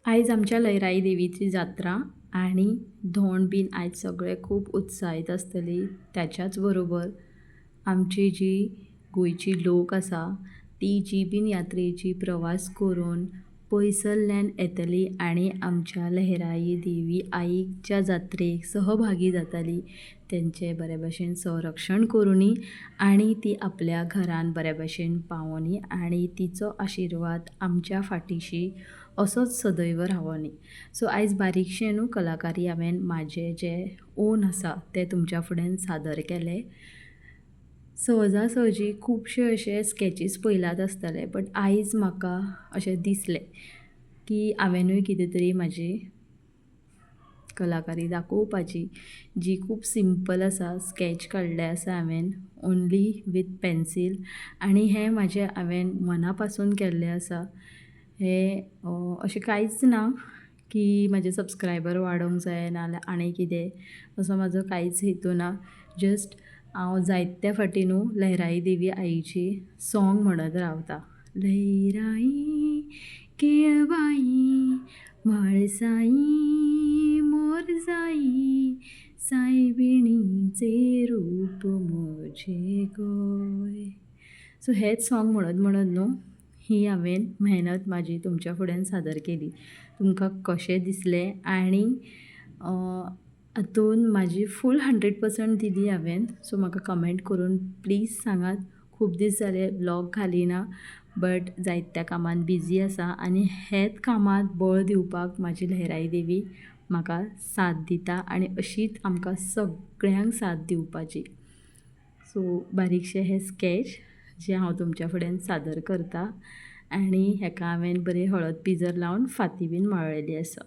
आयज आमच्या लयराई देवीची जात्रा आणि धोंड बीन आयज सगळे खूब उत्साहीत आसतली. त्याच्याच बरोबर आमची जी गोंयची लोक आसा ती जी बीन यात्रेची प्रवास करून पयसल्ल्यान येतली आनी आमच्या लयराई देवी आईच्या जात्रेक सहभागी जाताली, तेंचे बरे भशेन संरक्षण करुनी आनी ती आपल्या घरान बरे भशेन पावोनी आनी तिचो आशिर्वाद आमच्या फाटीशी असोच सदैव रावोनी. सो आयज बारीकशें न्हू कलाकारी हांवें म्हाजें जें ओन आसा तें तुमच्या फुड्यान सादर केलें. सहजासहजी खुबशे अशे स्केचीस पयल्यात आसतले, बट आयज म्हाका अशें दिसलें की हांवेंनूय कितें तरी म्हाजी कलाकारी दाखोवपाची, जी खूब सिंपल आसा. स्केच काडले आसा हांवें ओन्ली वीथ पेन्सील आनी हें म्हाजें हांवें मना पासून केल्लें आसा. हें अशें कांयच ना की म्हाजे सबस्क्रायबर वाडोंक जाय नाल्यार आनी कितें असो म्हाजो कांयच हेतू ना. जस्ट हांव जायत्या फाटी न्हू लयराई देवी आईची सॉंग म्हणत रावता. लयराई केळबाई म्हाळसाई मोरजाई सायबिणीचे रूप म्हजे गोंय. सो हेच सॉंग म्हणत म्हणत न्हू ही हांवें मेहनत म्हाजी तुमच्या फुड्यान सादर केली. तुमकां कशें दिसलें आनी हातून म्हाजी फूल 100% दिली हांवें. सो म्हाका कमेंट करून प्लीज सांगात. खूब दीस जाले व्लॉग घालिना, बट जायत्या कामान बिजी आसा आनी हेच कामात बळ दिवपाक म्हाजी लयराई देवी म्हाका साथ दिता आनी अशीच आमकां सगळ्यांक साथ दिवपाची. सो बारीकशें हें स्केच जें हांव तुमच्या फुड्यान सादर करतां आनी हेका हांवें बरी हळद पिजर लावन फांती बीन माळलेली आसा.